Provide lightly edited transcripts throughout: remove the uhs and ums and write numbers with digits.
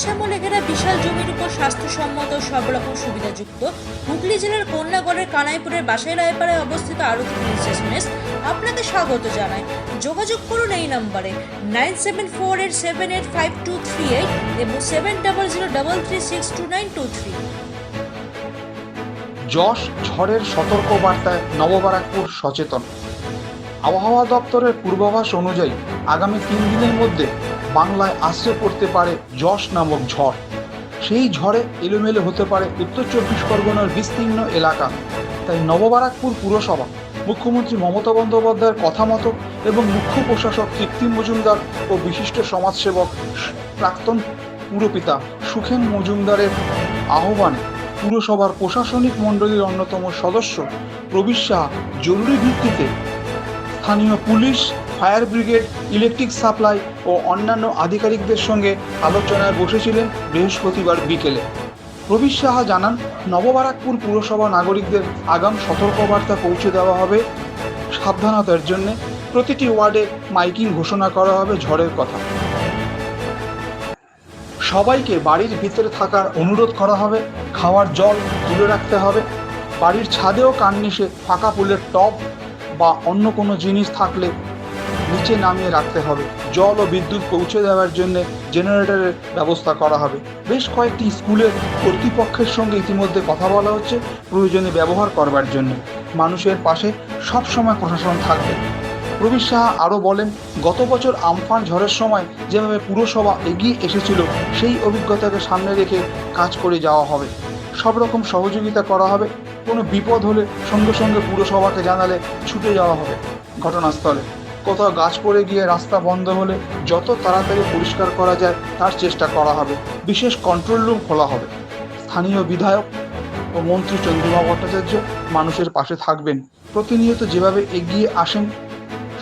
শ্যামলে ঘেরা বিশাল জমির উপর স্বাস্থ্যসম্মত সব রকম সুবিধাযুক্ত হুগলি জেলার কন্যাগড়ের কানাইপুরের বাসাই রায়পাড়ায় অবস্থিত আরতি প্রিন্সেস মেস আপনাকে স্বাগত জানায়। যোগাযোগ করুন এই নম্বরে 9748785238 এবং 7003362923। যশ ঝড়ের সতর্ক বার্তায় নববারাকপুর সচেতন। আবহাওয়া দপ্তরের পূর্বাভাস অনুযায়ী আগামী 3 দিনের মধ্যে বাংলায় আছড়ে পড়তে পারে যশ নামক ঝড়। সেই ঝড়ে এলোমেলো হতে পারে উত্তর 24 পরগনার বিস্তীর্ণ এলাকা। তাই নববারাকপুর পুরসভা মুখ্যমন্ত্রী মমতা বন্দ্যোপাধ্যায়ের কথা মতো এবং মুখ্য প্রশাসক কীর্তি মজুমদার ও বিশিষ্ট সমাজসেবক প্রাক্তন পুরপিতা সুখেন মজুমদারের আহ্বানে পুরসভার প্রশাসনিক মণ্ডলীর অন্যতম সদস্য প্রবীর সাহা জরুরি ভিত্তিতে স্থানীয় police, fire brigade, electric supply ও অন্যান্য আধিকারিকদের সঙ্গে আলোচনায় বসেছিলেন বৃহস্পতিবার বিকেলে। প্রবীর সাহা জানান, নববারাকপুর পুরসভা নাগরিকদের আগাম সতর্কবার্তা পৌঁছে দেওয়া হবে। সাবধানতার জন্য প্রতিটি ওয়ার্ডে মাইকিং ঘোষণা করা হবে ঝড়ের কথা। সবাইকে বাড়ির ভিতরে থাকার অনুরোধ করা হবে। খাওয়ার জল তুলে রাখতে হবে। বাড়ির ছাদেও কার্নিশে ফাঁকা ফুলের টব বা অন্য কোনো জিনিস থাকলে নিচে নামিয়ে রাখতে হবে। জল ও বিদ্যুৎ পৌঁছে দেওয়ার জন্য জেনারেটরের ব্যবস্থা করা হবে। বেশ কয়েকটি স্কুলের কর্তৃপক্ষের সঙ্গে ইতিমধ্যে কথা বলা হচ্ছে প্রয়োজনে ব্যবহার করবার জন্য। মানুষের পাশে সবসময় প্রশাসন থাকবে। প্রবীর সাহা আরও বলেন, গত বছর আমফান ঝড়ের সময় যেভাবে পুরসভা এগিয়ে এসেছিল সেই অভিজ্ঞতাকে সামনে রেখে কাজ করে যাওয়া হবে। সব রকম সহযোগিতা করা হবে। কোনো বিপদ হলে সঙ্গে সঙ্গে পুরসভাকে জানালে ছুটে যাওয়া হবে ঘটনাস্থলে। কোথাও গাছ পড়ে গিয়ে রাস্তা বন্ধ হলে যত তাড়াতাড়ি পরিষ্কার করা যায় তার চেষ্টা করা হবে। বিশেষ কন্ট্রোল রুম খোলা হবে। স্থানীয় বিধায়ক ও মন্ত্রী চন্দ্রিমা ভট্টাচার্য মানুষের পাশে থাকবেন। প্রতিনিয়ত যেভাবে এগিয়ে আসেন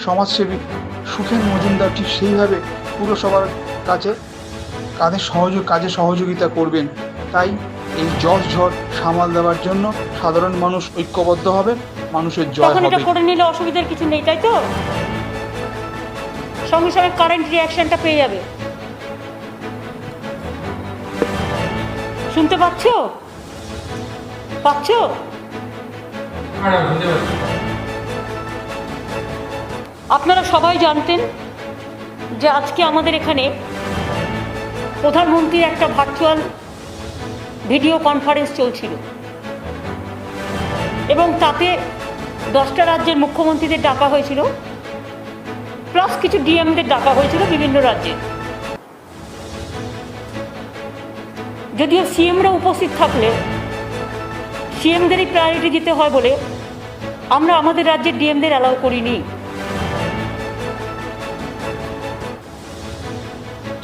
সমাজসেবী সুখেন মজুমদার, ঠিক সেইভাবে পুরসভার কাছে কাজে সহযোগিতা করবেন। তাই এই যশ ঝড় সামাল দেওয়ার জন্য সাধারণ মানুষ ঐক্যবদ্ধ হবে। মানুষের জয় হবে। এটা করে নিলে অসুবিধার কিছু নেই, তাই তো? সঙ্গে সঙ্গে কারেন্ট রিঅ্যাকশনটা পেয়ে যাবে। শুনতে পাচ্ছ? আপনারা সবাই জানতেন যে আজকে আমাদের এখানে প্রধানমন্ত্রীর একটা ভার্চুয়াল ভিডিও কনফারেন্স চলছিল এবং তাতে 10টা রাজ্যের মুখ্যমন্ত্রীদের ডাকা হয়েছিল, প্লাস কিছু ডিএমদের ডাকা হয়েছিল বিভিন্ন রাজ্যে। যদিও সিএমরা উপস্থিত থাকলে সিএমদেরই প্রায়োরিটি দিতে হয় বলে আমরা আমাদের রাজ্যের ডিএমদের অ্যালাউ করিনি।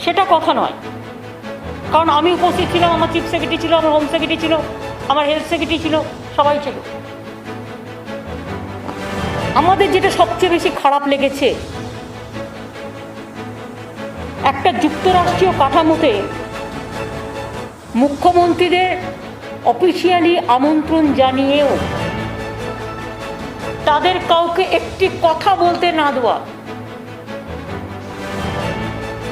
সেটা কথা নয়, কারণ আমি উপস্থিত ছিলাম, আমার চিফ সেক্রেটারি ছিল, আমার হোম সেক্রেটারি ছিল, আমার হেলথ সেক্রেটারি ছিল, সবাই ছিল। আমাদের যেটা সবচেয়ে বেশি খারাপ লেগেছে, একটা যুক্তরাষ্ট্রীয় কাঠামোতে মুখ্যমন্ত্রীদের অফিসিয়ালি আমন্ত্রণ জানিয়েও তাদের কাউকে একটি কথা বলতে না দেওয়া,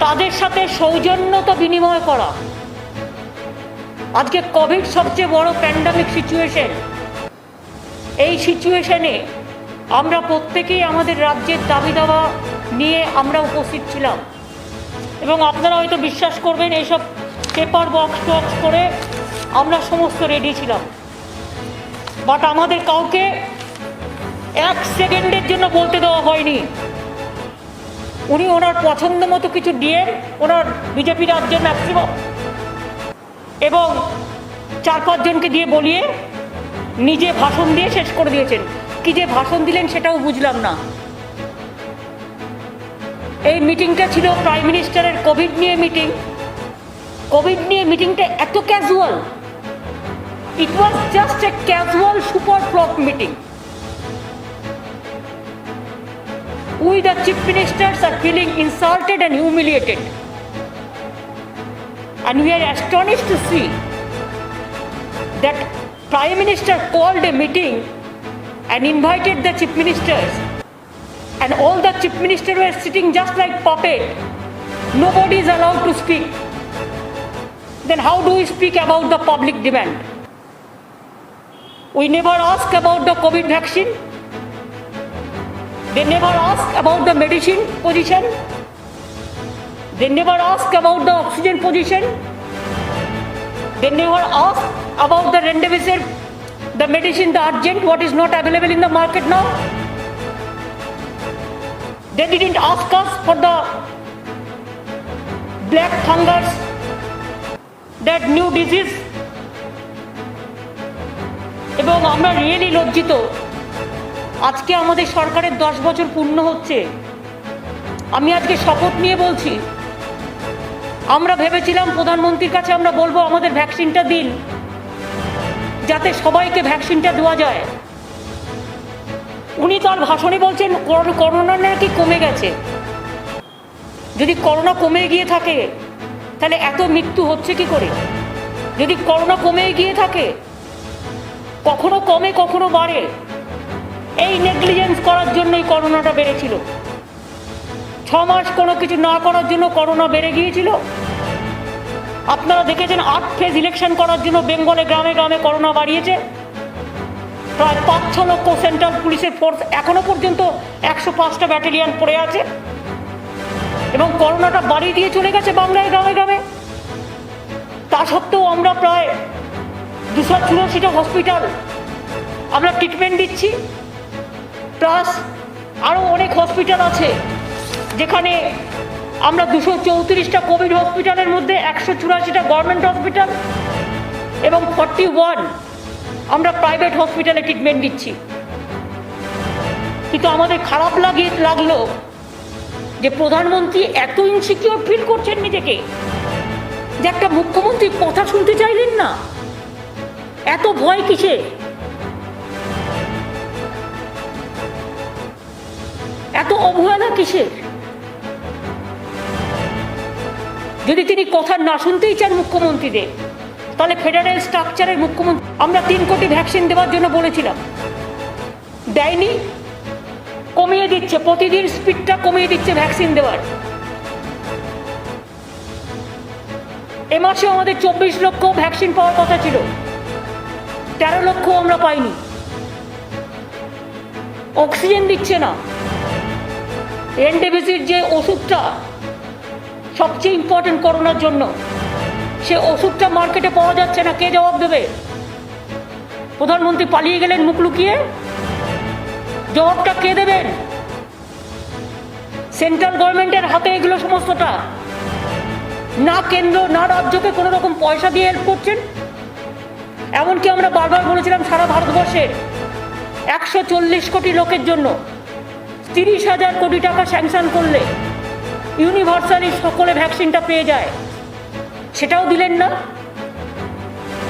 তাদের সাথে সৌজন্যতা বিনিময় করা। আজকে কোভিড সবচেয়ে বড় প্যান্ডামিক সিচুয়েশন। এই সিচুয়েশনে আমরা প্রত্যেকেই আমাদের রাজ্যের দাবি দাওয়া নিয়ে আমরা উপস্থিত ছিলাম এবং আপনারা হয়তো বিশ্বাস করবেন এইসব পেপার বক্স করে আমরা সমস্ত রেডি ছিলাম। বাট আমাদের কাউকে 1 সেকেন্ডের জন্য বলতে দেওয়া হয়নি। উনি ওনার পছন্দ মতো কিছু ডিএম, ওনার বিজেপি রাজ্যের ম্যাক্সিমাম এবং 4-5 জনকে দিয়ে বলিয়ে নিজে ভাষণ দিয়ে শেষ করে দিয়েছেন। কি যে ভাষণ দিলেন সেটাও বুঝলাম না। এই মিটিংটা ছিল প্রাইম মিনিস্টারের কোভিড নিয়ে মিটিং। কোভিড নিয়ে মিটিংটা এত casual, it was just a casual super flop meeting. We the chief ministers are feeling insulted and humiliated, and we are astonished to see that Prime Minister called a meeting and invited the chief ministers, and all the chief ministers were sitting just like puppet. Nobody is allowed to speak. then how do we speak about the public demand? We never ask about the COVID vaccine. They never ask about the medicine position. They never ask about the oxygen position. They never ask about the remdesivir, the medicine, the urgent, what is not available in the market now. They didn't ask us for the black fungus, that new disease. এবং আমরা really লজ্জিত, আজকে আমাদের সরকারের 10 বছর পূর্ণ হচ্ছে। আমি আজকে শপথ নিয়ে বলছি, আমরা ভেবেছিলাম প্রধানমন্ত্রীর কাছে আমরা বলবো আমাদের ভ্যাকসিনটা দিন, যাতে সবাইকে ভ্যাকসিনটা দেওয়া যায়। উনি তার ভাষণে বলছেন করোনা নাকি কমে গেছে। যদি করোনা কমে গিয়ে থাকে তাহলে এত মৃত্যু হচ্ছে কি করে? যদি করোনা কমে গিয়ে থাকে, কখনো কমে কখনো বাড়ে, এই নেগলিজেন্স করার জন্যই করোনাটা বেড়েছিল। 6 মাস কোনো কিছু না করার জন্য করোনা বেড়ে গিয়েছিল। আপনারা দেখেছেন 8 ফেজ ইলেকশন করার জন্য বেঙ্গলে গ্রামে গ্রামে করোনা বাড়িয়েছে। প্রায় 5-6 লক্ষ সেন্ট্রাল পুলিশের ফোর্স এখনো পর্যন্ত 105টা ব্যাটালিয়ন পড়ে আছে, এবং করোনাটা বাড়িয়ে দিয়ে চলে গেছে বাংলায় গ্রামে গ্রামে। তা সত্ত্বেও আমরা প্রায় 284টা হসপিটাল আমরা ট্রিটমেন্ট দিচ্ছি, প্লাস আরও অনেক হসপিটাল আছে যেখানে আমরা 234টা কোভিড হসপিটালের মধ্যে 184টা গভর্নমেন্ট হসপিটাল এবং 41 আমরা প্রাইভেট হসপিটালে ট্রিটমেন্ট দিচ্ছি। কিন্তু আমাদের খারাপ লাগলো যে প্রধানমন্ত্রী এত ইনসিকিউর ফিল করছেন নিজেকে, যে একটা মুখ্যমন্ত্রী কথা শুনতে চাইলেন না। এত ভয় কিসে? এত অবহেলা কিসের? যদি তিনি কথা না শুনতেই চান মুখ্যমন্ত্রীদের, তাহলে ফেডারেল স্ট্রাকচারের মুখ্যমন্ত্রী, আমরা 3 কোটি ভ্যাকসিন দেওয়ার জন্য বলেছিলাম, দেয়নি, কমিয়ে দিচ্ছে, প্রতিদিন স্পিডটা কমিয়ে দিচ্ছে ভ্যাকসিন দেওয়ার। এ মাসে আমাদের 24 লক্ষ ভ্যাকসিন পাওয়ার কথা ছিল, 13 লক্ষ আমরা পাইনি। অক্সিজেন দিচ্ছে না। রেমডেসিভির যে ওষুধটা সবচেয়ে ইম্পর্টেন্ট করোনার জন্য, সে ওষুধটা মার্কেটে পাওয়া যাচ্ছে না। কে জবাব দেবে? প্রধানমন্ত্রী পালিয়ে গেলেন মুখ লুকিয়ে, জবাবটা কে দেবেন? সেন্ট্রাল গভর্নমেন্টের হাতে এগুলো সমস্তটা। না কেন্দ্র না রাজ্যকে কোনো রকম পয়সা দিয়ে হেল্প করছেন। এমনকি আমরা বারবার বলেছিলাম সারা ভারতবর্ষের 140 কোটি লোকের জন্য 30,000 কোটি টাকা স্যাংশন করলে ইউনিভার্সালি সকলে ভ্যাকসিনটা পেয়ে যায়, সেটাও দিলেন না।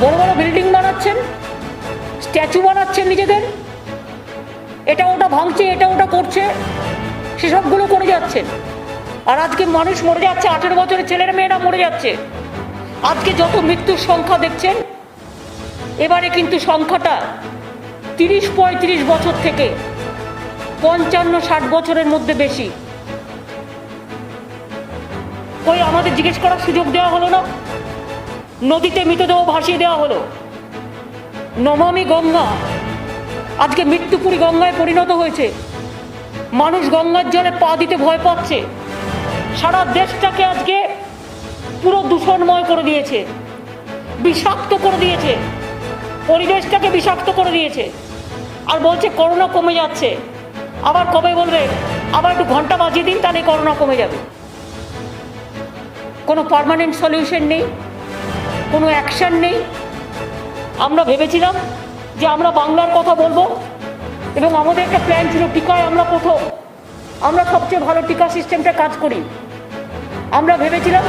বড় বড় বিল্ডিং বানাচ্ছেন, স্ট্যাচু বানাচ্ছেন নিজেদের, এটা ওটা ভাঙছে, এটা ওটা করছে, সেসবগুলো করে যাচ্ছেন। আর আজকে মানুষ মরে যাচ্ছে, 18 বছরের ছেলেরা মেয়েরা মরে যাচ্ছে। আজকে যত মৃত্যুর সংখ্যা দেখছেন, এবারে কিন্তু সংখ্যাটা 30-35 বছর থেকে 55-60 বছরের মধ্যে বেশি। কই আমাদের জিজ্ঞেস করার সুযোগ দেওয়া হলো না? নদীতে মৃতদেহ ভাসিয়ে দেওয়া হলো। নমামি গঙ্গা আজকে মৃত্যুপুরী গঙ্গায় পরিণত হয়েছে। মানুষ গঙ্গার জলে পা দিতে ভয় পাচ্ছে। সারা দেশটাকে আজকে পুরো দূষণময় করে দিয়েছে, বিষাক্ত করে দিয়েছে, পরিবেশটাকে বিষাক্ত করে দিয়েছে। আর বলছে করোনা কমে যাচ্ছে। আবার কবে বলবে? আবার একটু ঘন্টা বাজিয়ে দিন, তাহলে করোনা কমে যাবে। কোনো পার্মানেন্ট সলিউশন নেই, কোনো অ্যাকশন নেই। আমরা ভেবেছিলাম যে আমরা বাংলার কথা বলবো, এবং আমাদের একটা প্ল্যান ছিল, টিকায় আমরা প্রথম, আমরা সবচেয়ে ভালো টিকা সিস্টেমটা কাজ করি। আমরা ভেবেছিলাম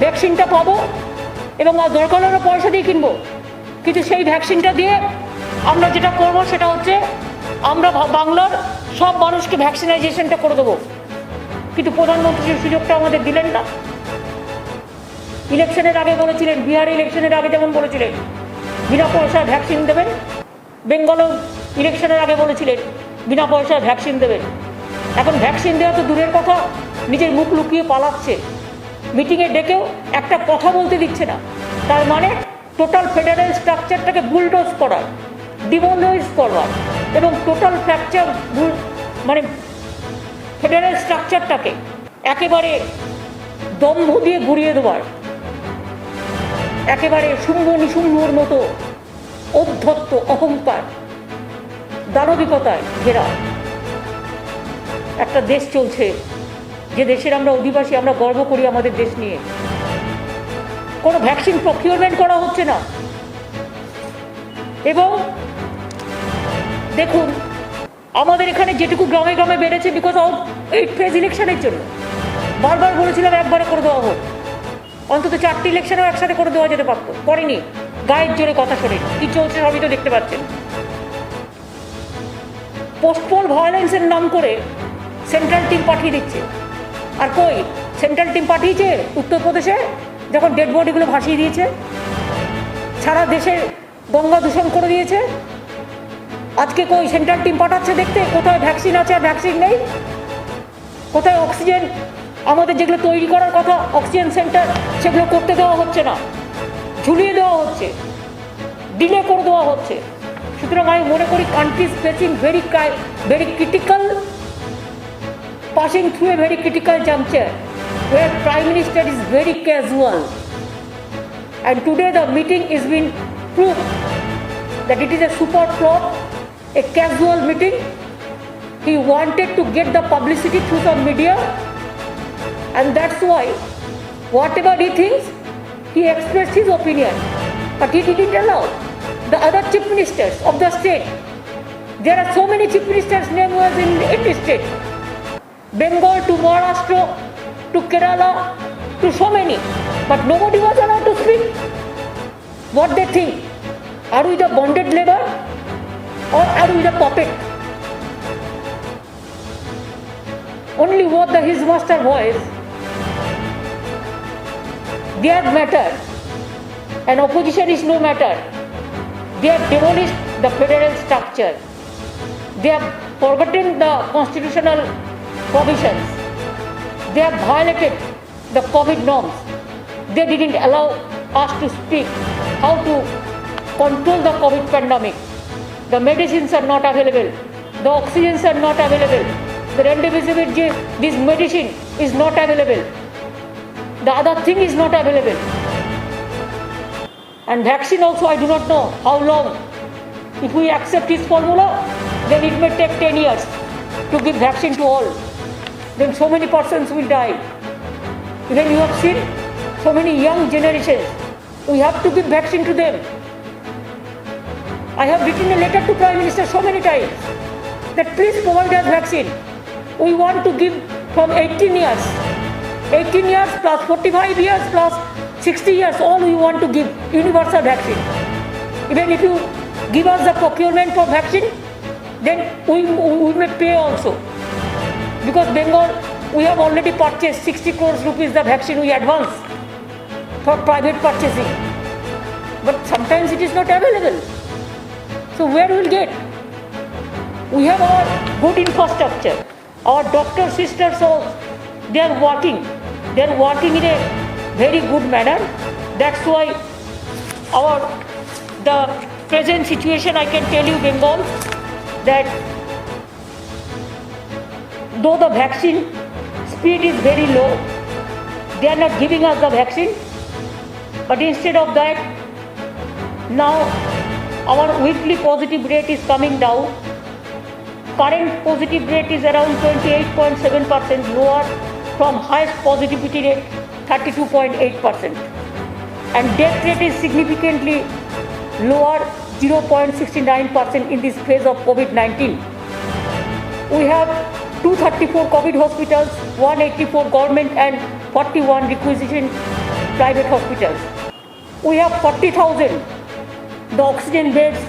ভ্যাকসিনটা পাবো এবং দরকার হলে পয়সা দিয়ে কিনবো, কিন্তু সেই ভ্যাকসিনটা দিয়ে আমরা যেটা করবো সেটা হচ্ছে আমরা বাংলার সব মানুষকে ভ্যাকসিনাইজেশনটা করে দেবো। কিন্তু প্রধানমন্ত্রী সেই সুযোগটা আমাদের দিলেন না। ইলেকশনের আগে বলেছিলেন, বিহার ইলেকশনের আগে যেমন বলেছিলেন বিনা পয়সায় ভ্যাকসিন দেবেন, বেঙ্গলেও ইলেকশনের আগে বলেছিলেন বিনা পয়সায় ভ্যাকসিন দেবেন। এখন ভ্যাকসিন দেওয়া তো দূরের কথা, নিজের মুখ লুকিয়ে পালাচ্ছে। মিটিংয়ে ডেকেও একটা কথা বলতে দিচ্ছে না। তার মানে টোটাল ফেডারেল স্ট্রাকচারটাকে বুলডোজ করার, ডিমোলাইজ করার এবং টোটাল ফ্র্যাকচার মানে ফেডারেল স্ট্রাকচারটাকে একেবারে দম্ভ দিয়ে ঘুরিয়ে দেওয়ার, একেবারে শুম্ভ নিশুম্ভর মতো অধ্যত্ত অহংকার দানবিকতায় ঘেরা একটা দেশ চলছে, যে দেশের আমরা অধিবাসী, আমরা গর্ব করি আমাদের দেশ নিয়ে। কোনো ভ্যাকসিন প্রকিউরমেন্ট করা হচ্ছে না। এবং দেখুন, আমাদের এখানে যেটুকু গ্রামে গ্রামে বেড়েছে বিকজ অফ এই ফেজ ইলেকশনের জন্য। বারবার বলেছিলাম একবারে করে দেওয়া হোক, অন্তত 4টি ইলেকশনও একসাথে করে দেওয়া যেতে পারতো, করেনি। গায়ের জোরে কথা শোনে কি চলছে সবই তো দেখতে পাচ্ছেন। পোস্টপোল ভায়োলেন্সের নাম করে সেন্ট্রাল টিম পাঠিয়ে দিচ্ছে। আর কই সেন্ট্রাল টিম পাঠিয়েছে উত্তরপ্রদেশে, যখন ডেড বডিগুলো ভাসিয়ে দিয়েছে, সারা দেশে গঙ্গা দূষণ করে দিয়েছে। আজকে কই সেন্ট্রাল টিম পাঠাচ্ছে দেখতে কোথায় ভ্যাকসিন আছে আর ভ্যাকসিন নেই, কোথায় অক্সিজেন, আমাদের যেগুলো তৈরি করার কথা অক্সিজেন সেন্টার, সেগুলো করতে দেওয়া হচ্ছে না, ঝুলিয়ে দেওয়া হচ্ছে, ডিলে করে দেওয়া হচ্ছে। সুতরাং আমি মনে করি country is facing very critical, passing through a very critical juncture where Prime Minister is very casual, and today the meeting is been proved that it is a super flop, a casual meeting. He wanted to get the publicity through some media, and that's why whatever he thinks, he expressed his opinion, but he didn't allow the other chief ministers of the state. There are so many chief ministers named was in the state, Bengal to Maharashtra to Kerala to so many, but nobody was allowed to speak what they think. Are we the bonded labor or are we the puppet? Only what the his master voice, their matter, and opposition is no matter. They have demolished the federal structure. They have forgotten the constitutional provisions. They have violated the COVID norms. They didn't allow us to speak how to control the COVID pandemic. The medicines are not available. The oxygens are not available. The remdesivir, this medicine is not available. The other thing is not available. And vaccine also, I do not know how long. If we accept his formula, then it may take 10 years to give vaccine to all. Then so many persons will die. Even you have seen so many young generations. We have to give vaccine to them. I have written a letter to Prime Minister so many times that please provide us vaccine. We want to give from 18 years. 18 years plus 45 years plus 60 years, all we want to give universal vaccine. Even if you give us the procurement for vaccine, then we may pay also. Because Bengal, we have already purchased 60 crores rupees the vaccine we advance for private purchasing. But sometimes it is not available. So where will get? We have our good infrastructure. Our doctor sisters also, they are working. They are working in a very good manner. That's why the present situation, I can tell you, Bengal, that though the vaccine speed is very low, they are not giving us the vaccine, but instead of that, now our weekly positive rate is coming down. Current positive rate is around 28.7%, lower from highest positivity rate 32.8%, and death rate is significantly lower 0.69% in this phase of COVID-19. We have 234 COVID hospitals, 184 government and 41 requisition private hospitals. We have 40,000 the oxygen beds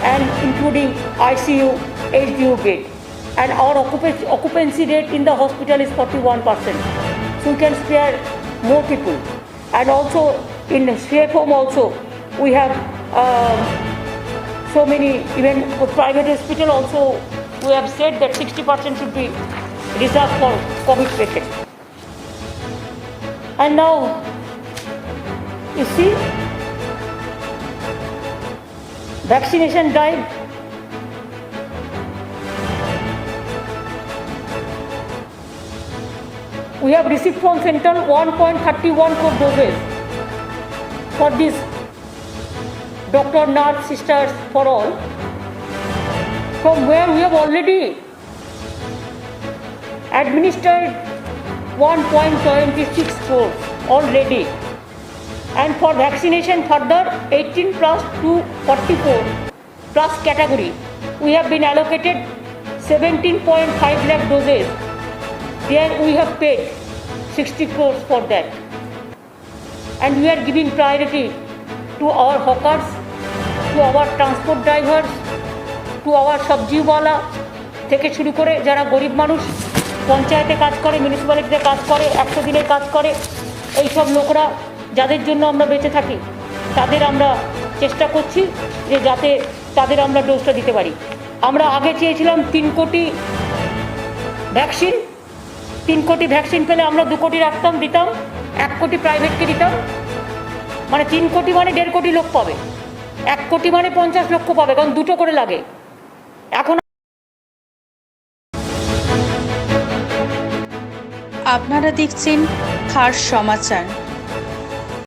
and including ICU, HDU bed, and our occupancy rate in the hospital is 41%. So we can spare more people. And also in safe home also we have so many, even private hospital also we have said that 60% should be reserved for COVID patients. And now you see vaccination drive. We have received from Central 1.31 crore doses for this doctor, nurse, sisters for all, from where we have already administered 1.26 crore already. And for vaccination further 18 plus to 44 plus category, we have been allocated 17.5 lakh doses. There we have paid 60 crores for that. And we are giving priority to our hawkers, to our transport drivers, to our সবজিওয়ালা থেকে শুরু করে যারা গরিব মানুষ পঞ্চায়েতে কাজ করে, মিউনিসিপ্যালিটিতে কাজ করে, 100 দিনের কাজ করে, এইসব লোকরা যাদের জন্য আমরা বেঁচে থাকি তাদের আমরা চেষ্টা করছি যে যাতে তাদের আমরা ডোজটা দিতে পারি। আমরা আগে চেয়েছিলাম 3 কোটি ভ্যাকসিন, 3 কোটি ভ্যাকসিন পেলে আমরা 2 কোটি রাখতাম, দিতাম, 1 কোটি প্রাইভেটকে দিতাম, মানে 3 কোটি মানে 1.5 কোটি লোক পাবে, 1 কোটি মানে 50 লক্ষ পাবে, কারণ 2টো করে লাগে। এখন আপনারা দেখছেন খাস সমাচার।